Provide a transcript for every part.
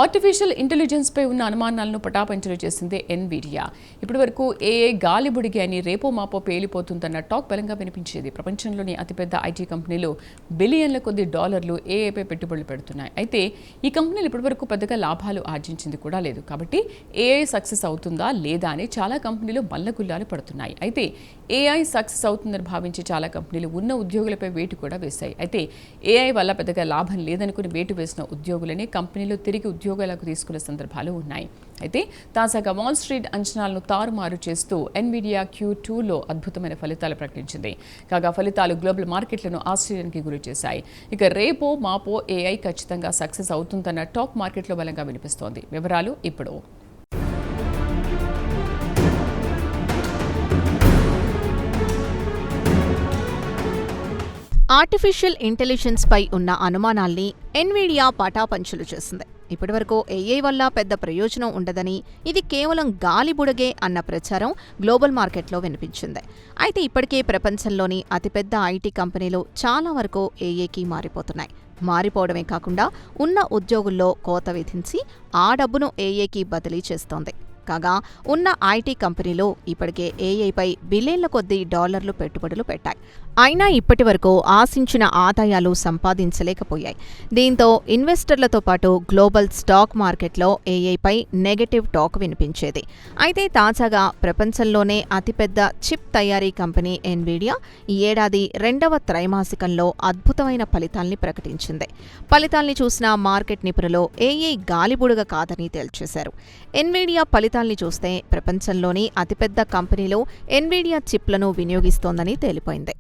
Artificial ఇంటెలిజెన్స్పై ఉన్న అనుమానాలను పటాపంచలు చేసింది ఎన్విడియా. ఇప్పటివరకు ఏఐ గాలిబుడిగి అని రేపో మాపో పేలిపోతుందన్న టాక్ బలంగా వినిపించేది. ప్రపంచంలోని అతిపెద్ద ఐటీ కంపెనీలు బిలియన్ల కొద్ది డాలర్లు ఏఐపై పెట్టుబడులు పెడుతున్నాయి. అయితే ఈ కంపెనీలు ఇప్పటివరకు పెద్దగా లాభాలు ఆర్జించింది కూడా లేదు. కాబట్టి ఏఐ సక్సెస్ అవుతుందా లేదా అని చాలా కంపెనీలు మల్లగుల్లాలు పడుతున్నాయి. అయితే ఏఐ సక్సెస్ అవుతుందని భావించి చాలా కంపెనీలు ఉన్న ఉద్యోగులపై వేటు కూడా వేశాయి. అయితే ఏఐ వల్ల పెద్దగా లాభం లేదనుకుని వేటు వేసిన ఉద్యోగులని కంపెనీలు తిరిగి ఉద్యోగాలకు తీసుకున్న సందర్భాలు ఉన్నాయి. అయితే తాజాగా వాల్ స్ట్రీట్ అంచనాలను తారుమారు చేస్తూ ఎన్విడియా Q2లో అద్భుతమైన ఫలితాలు ప్రకటించింది. కాగా ఫలితాలు గ్లోబల్ మార్కెట్లను ఆశ్చర్యానికి గురి చేశాయి. ఇక రేపో మాపో ఏఐ ఖచ్చితంగా సక్సెస్ అవుతుందన్న టాక్ మార్కెట్లో బలంగా వినిపిస్తోంది. వివరాలు ఇప్పుడు. ఆర్టిఫిషియల్ ఇంటెలిజెన్స్ పై ఉన్న అనుమానాల్ని ఎన్విడియా పటాపంచలు చేసింది. ఇప్పటివరకు ఏఐ వల్ల పెద్ద ప్రయోజనం ఉండదని, ఇది కేవలం గాలిబుడగే అన్న ప్రచారం గ్లోబల్ మార్కెట్లో వినిపించింది. అయితే ఇప్పటికే ప్రపంచంలోని అతిపెద్ద ఐటీ కంపెనీలు చాలా వరకు ఏఐకి మారిపోతున్నాయి. మారిపోవడమే కాకుండా ఉన్న ఉద్యోగుల్లో కోత విధించి ఆ డబ్బును ఏఐకి బదిలీ చేస్తోంది. కాగా ఉన్న ఐటీ కంపెనీలు ఇప్పటికే ఏఐపై బిలియన్ల కొద్దీ డాలర్లు పెట్టుబడులు పెట్టాయి. అయినా ఇప్పటి వరకు ఆశించిన ఆదాయాలు సంపాదించలేకపోయాయి. దీంతో ఇన్వెస్టర్లతో పాటు గ్లోబల్ స్టాక్ మార్కెట్లో ఏఐపై నెగటివ్ టాక్ వినిపించేది. అయితే తాజాగా ప్రపంచంలోనే అతిపెద్ద చిప్ తయారీ కంపెనీ ఎన్విడియా ఈ ఏడాది 2వ త్రైమాసికంలో అద్భుతమైన ఫలితాల్ని ప్రకటించింది. ఫలితాల్ని చూసిన మార్కెట్ నిపుణులు ఏఐ గాలిబుడగ కాదని తేల్చేశారు. ఎన్విడియా ఫలితాల్ని చూస్తే ప్రపంచంలోని అతిపెద్ద కంపెనీలు ఎన్విడియా చిప్లను వినియోగిస్తోందని తేలిపోయింది.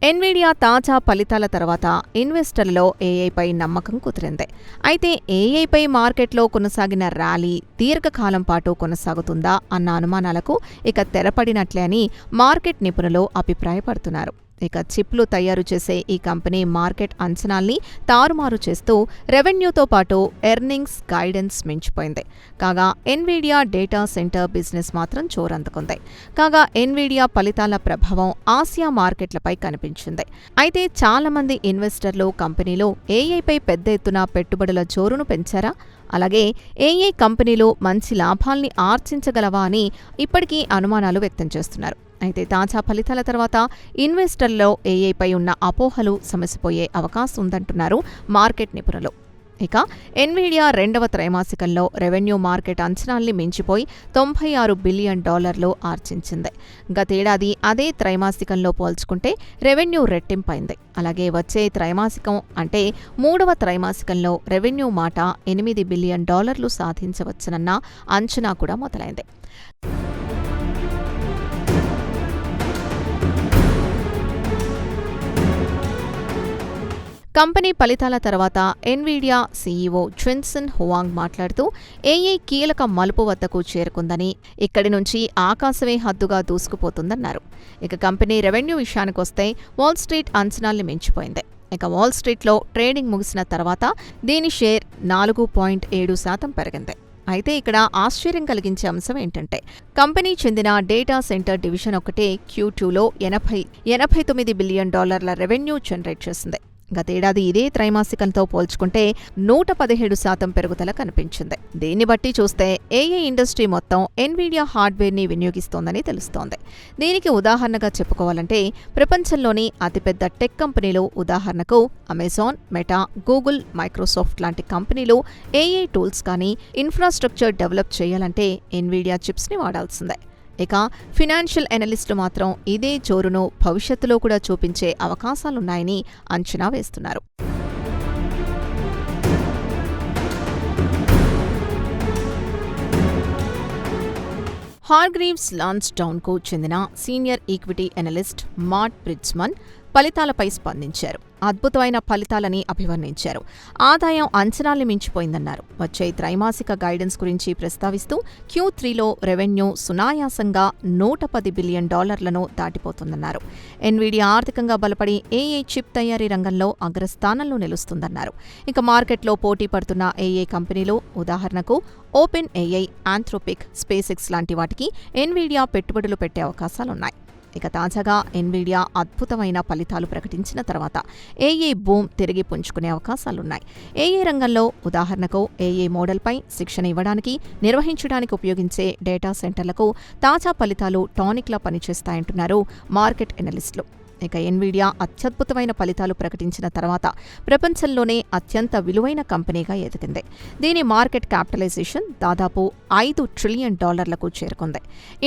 ఎన్విడియా తాజా ఫలితాల తర్వాత ఇన్వెస్టర్లలో ఏఐపై నమ్మకం కుదిరింది. అయితే ఏఐపై మార్కెట్లో కొనసాగిన ర్యాలీ దీర్ఘకాలం పాటు కొనసాగుతుందా అన్న అనుమానాలకు ఇక తెరపడినట్లే అని మార్కెట్ నిపుణులు అభిప్రాయపడుతున్నారు. ఇక చిప్లు తయారు చేసే ఈ కంపెనీ మార్కెట్ అంచనాల్ని తారుమారు చేస్తూ రెవెన్యూతో పాటు ఎర్నింగ్స్ గైడెన్స్ మించిపోయింది. కాగా ఎన్విడియా డేటా సెంటర్ బిజినెస్ మాత్రం చోరందుకుంది. కాగా ఎన్విడియా ఫలితాల ప్రభావం ఆసియా మార్కెట్లపై కనిపించింది. అయితే చాలా మంది ఇన్వెస్టర్లు కంపెనీలు ఏఐపై పెద్ద ఎత్తున పెట్టుబడుల జోరును పెంచారా? అలాగే ఏఐ కంపెనీలు మంచి లాభాల్ని ఆర్జించగలవా అని ఇప్పటికీ అనుమానాలు వ్యక్తం చేస్తున్నారు. అయితే తాజా ఫలితాల తర్వాత ఇన్వెస్టర్లలో ఏఐపై ఉన్న అపోహలు సమసిపోయే అవకాశం ఉందంటున్నారు మార్కెట్ నిపుణులు. ఇక ఎన్విడియా 2వ త్రైమాసికంలో రెవెన్యూ మార్కెట్ అంచనాల్ని మించిపోయి $96 బిలియన్ ఆర్జించింది. గతేడాది అదే త్రైమాసికంలో పోల్చుకుంటే రెవెన్యూ రెట్టింపైంది. అలాగే వచ్చే త్రైమాసికం అంటే 3వ త్రైమాసికంలో రెవెన్యూ మాట $8 బిలియన్ సాధించవచ్చునన్న అంచనా కూడా మొదలైంది. కంపెనీ ఫలితాల తర్వాత ఎన్విడియా సీఈఓ జెన్సన్ హువాంగ్ మాట్లాడుతూ ఏఐ కీలక మలుపు వద్దకు చేరుకుందని, ఇక్కడి నుంచి ఆకాశమే హద్దుగా దూసుకుపోతుందన్నారు. ఇక కంపెనీ రెవెన్యూ విషయానికొస్తే వాల్ స్ట్రీట్ అంచనాల్ని మించిపోయింది. ఇక వాల్ స్ట్రీట్లో ట్రేడింగ్ ముగిసిన తర్వాత దీని షేర్ 4.7% పెరిగింది. అయితే ఇక్కడ ఆశ్చర్యం కలిగించే అంశం ఏంటంటే కంపెనీ చెందిన డేటా సెంటర్ డివిజన్ ఒకటే Q2లో $89 బిలియన్ రెవెన్యూ జనరేట్ చేసింది. గతేడాది ఇదే త్రైమాసికంతో పోల్చుకుంటే 117% పెరుగుదల కనిపించింది. దీన్ని బట్టి చూస్తే ఏఐ ఇండస్ట్రీ మొత్తం ఎన్విడియా హార్డ్వేర్ని వినియోగిస్తోందని తెలుస్తోంది. దీనికి ఉదాహరణగా చెప్పుకోవాలంటే ప్రపంచంలోని అతిపెద్ద టెక్ కంపెనీలు ఉదాహరణకు అమెజాన్, మెటా, గూగుల్, మైక్రోసాఫ్ట్ లాంటి కంపెనీలు ఏఐ టూల్స్ కానీ ఇన్ఫ్రాస్ట్రక్చర్ డెవలప్ చేయాలంటే ఎన్విడియా చిప్స్ని వాడాల్సిందే. ఇక ఫినాన్షియల్ ఎనలిస్టులు మాత్రం ఇదే జోరును భవిష్యత్తులో కూడా చూపించే అవకాశాలున్నాయని అంచనా వేస్తున్నారు. హార్గ్రీవ్స్ లాన్స్డౌన్కు చెందిన సీనియర్ ఈక్విటీ ఎనలిస్ట్ మాట్ బ్రిడ్జ్మన్ ఫలితాలపై స్పందించారు. అద్భుతమైన ఫలితాలని అభివర్ణించారు. ఆదాయం అంచనాల్ని మించిపోయిందన్నారు. వచ్చే త్రైమాసిక గైడెన్స్ గురించి ప్రస్తావిస్తూ Q3లో రెవెన్యూ సునాయాసంగా $110 బిలియన్ దాటిపోతుందన్నారు. ఎన్విడియా ఆర్థికంగా బలపడి ఏఐ చిప్ తయారీ రంగంలో అగ్రస్థానంలో నిలుస్తుందన్నారు. ఇక మార్కెట్లో పోటీ పడుతున్న ఏఐ కంపెనీలు ఉదాహరణకు open AI, Anthropic, space X లాంటి వాటికి ఎన్విడియా పెట్టుబడులు పెట్టే అవకాశాలున్నాయి. ఇక తాజాగా ఎన్విడియా అద్భుతమైన ఫలితాలు ప్రకటించిన తర్వాత ఏఐ బూమ్ తిరిగి పుంజుకునే అవకాశాలున్నాయి. ఏఐ రంగంలో ఉదాహరణకు ఏఐ మోడల్పై శిక్షణ ఇవ్వడానికి, నిర్వహించడానికి ఉపయోగించే డేటా సెంటర్లకు తాజా ఫలితాలు టానిక్లా పనిచేస్తాయంటున్నారు మార్కెట్ ఎనలిస్టులు. ఇక ఎన్విడియా అత్యద్భుతమైన ఫలితాలు ప్రకటించిన తర్వాత ప్రపంచంలోనే అత్యంత విలువైన కంపెనీగా ఎదిగింది. దీని మార్కెట్ క్యాపిటలైజేషన్ దాదాపు $5 ట్రిలియన్ చేరుకుంది.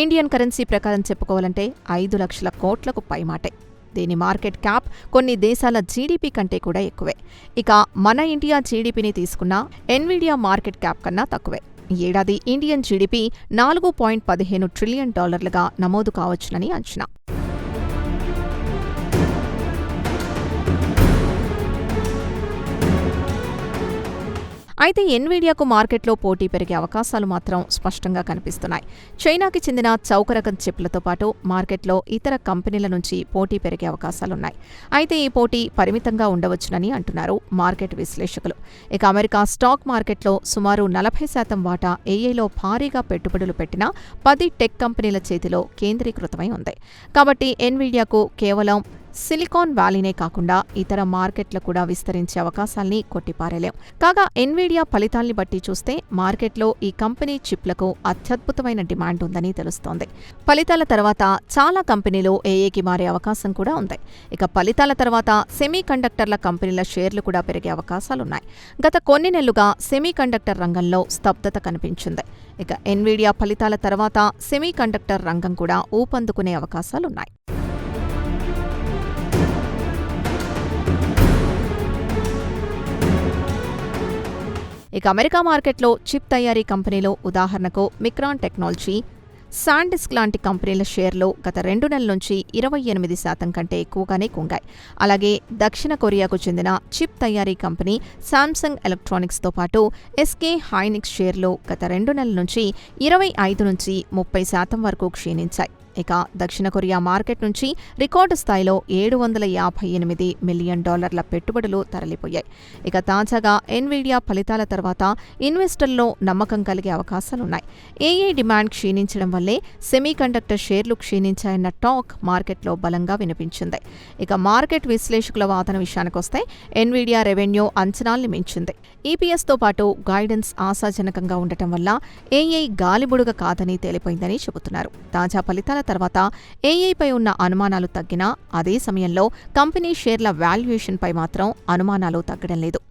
ఇండియన్ కరెన్సీ ప్రకారం చెప్పుకోవాలంటే 5 లక్షల కోట్లకు పైమాటే. దీని మార్కెట్ క్యాప్ కొన్ని దేశాల జీడీపీ కంటే కూడా ఎక్కువే. ఇక మన ఇండియా జీడీపీని తీసుకున్నా ఎన్విడియా మార్కెట్ క్యాప్ కన్నా తక్కువే. ఈ ఏడాది ఇండియన్ జీడీపీ $4.15 ట్రిలియన్ నమోదు కావచ్చునని అంచనా. అయితే ఎన్విడియాకు మార్కెట్లో పోటీ పెరిగే అవకాశాలు మాత్రం స్పష్టంగా కనిపిస్తున్నాయి. చైనాకి చెందిన చౌక రకం చిప్లతో పాటు మార్కెట్లో ఇతర కంపెనీల నుంచి పోటీ పెరిగే అవకాశాలున్నాయి. అయితే ఈ పోటీ పరిమితంగా ఉండవచ్చునని అంటున్నారు మార్కెట్ విశ్లేషకులు. ఇక అమెరికా స్టాక్ మార్కెట్లో సుమారు 40% వాటా ఏఐలో భారీగా పెట్టుబడులు పెట్టిన 10 టెక్ కంపెనీల చేతిలో కేంద్రీకృతమై ఉంది. కాబట్టి ఎన్విడియాకు కేవలం సిలికాన్ వ్యాలీనే కాకుండా ఇతర మార్కెట్లు కూడా విస్తరించే అవకాశాల్ని కొట్టిపారేలేం. కాగా ఎన్విడియా ఫలితాల్ని బట్టి చూస్తే మార్కెట్లో ఈ కంపెనీ చిప్లకు అత్యద్భుతమైన డిమాండ్ ఉందని తెలుస్తోంది. ఫలితాల తర్వాత చాలా కంపెనీలు ఏఐకి మారే అవకాశం కూడా ఉంది. ఇక ఫలితాల తర్వాత సెమీ కండక్టర్ల కంపెనీల షేర్లు కూడా పెరిగే అవకాశాలున్నాయి. గత కొన్ని నెలలుగా సెమీ కండక్టర్ రంగంలో స్తబ్దత కనిపించింది. ఇక ఎన్విడియా ఫలితాల తర్వాత సెమీ కండక్టర్ రంగం కూడా ఊపందుకునే అవకాశాలున్నాయి. ఇక అమెరికా మార్కెట్లో చిప్ తయారీ కంపెనీలు ఉదాహరణకు మిక్రాన్ టెక్నాలజీ, శాండిస్క్ లాంటి కంపెనీల షేర్లు గత 2 నెలల నుంచి 28% కంటే ఎక్కువగానే కుంగాయి. అలాగే దక్షిణ కొరియాకు చెందిన చిప్ తయారీ కంపెనీ శాంసంగ్ ఎలక్ట్రానిక్స్తో పాటు ఎస్కే హైనిక్స్ షేర్లు గత 2 నెలల నుంచి 25 నుంచి 30% వరకు క్షీణించాయి. ఇక దక్షిణ కొరియా మార్కెట్ నుంచి రికార్డు స్థాయిలో $758 మిలియన్ పెట్టుబడులు తరలిపోయాయి. ఇక తాజాగా ఎన్విడియా ఫలితాల తర్వాత ఇన్వెస్టర్లలో నమ్మకం కలిగే అవకాశాలున్నాయి. ఏఐ డిమాండ్ క్షీణించడం వల్లే సెమీకండక్టర్ షేర్లు క్షీణించాయన్న టాక్ మార్కెట్లో బలంగా వినిపించింది. ఇక మార్కెట్ విశ్లేషకుల వాదన విషయానికొస్తే ఎన్విడియా రెవెన్యూ అంచనాల్ని మించింది. ఈపీఎస్తో పాటు గైడెన్స్ ఆశాజనకంగా ఉండటం వల్ల ఏఐ గాలిబుడుగ కాదని తేలిపోయిందని చెబుతున్నారు. తాజా ఫలితాల తర్వాత ఏఐపై ఉన్న అనుమానాలు తగ్గినా అదే సమయంలో కంపెనీ షేర్ల వాల్యుయేషన్పై మాత్రం అనుమానాలు తగ్గడం లేదు.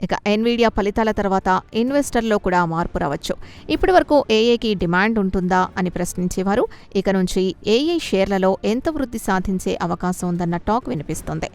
ఇక ఎన్విడియా ఫలితాల తర్వాత ఇన్వెస్టర్లో కూడా మార్పు రావచ్చు. ఇప్పటి వరకు ఏఐకి డిమాండ్ ఉంటుందా అని ప్రశ్నించేవారు ఇక నుంచి ఏఐ షేర్లలో ఎంత వృద్ధి సాధించే అవకాశం ఉందన్న టాక్ వినిపిస్తోంది.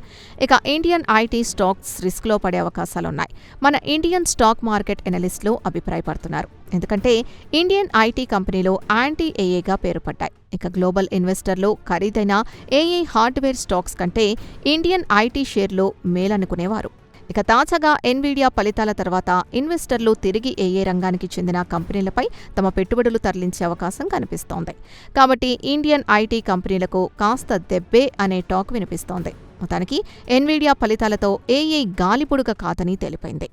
ఇక ఇండియన్ ఐటీ స్టాక్స్ రిస్క్లో పడే అవకాశాలున్నాయి. మన ఇండియన్ స్టాక్ మార్కెట్ ఎనలిస్టులు అభిప్రాయపడుతున్నారు. ఎందుకంటే ఇండియన్ ఐటీ కంపెనీలు యాంటీ ఏఐగా పేరుపడ్డాయి. ఇక గ్లోబల్ ఇన్వెస్టర్లు ఖరీదైన ఏఐ హార్డ్వేర్ స్టాక్స్ కంటే ఇండియన్ ఐటీ షేర్లు మేలనుకునేవారు. ఇక తాజాగా ఎన్విడియా ఫలితాల తర్వాత ఇన్వెస్టర్లు తిరిగి ఏఐ రంగానికి చెందిన కంపెనీలపై తమ పెట్టుబడులు తరలించే అవకాశం కనిపిస్తోంది. కాబట్టి ఇండియన్ ఐటీ కంపెనీలకు కాస్త దెబ్బే అనే టాక్ వినిపిస్తోంది. మొత్తానికి ఎన్విడియా ఫలితాలతో ఏఐ గాలిపుడుగ కాదని తేలిపోయింది.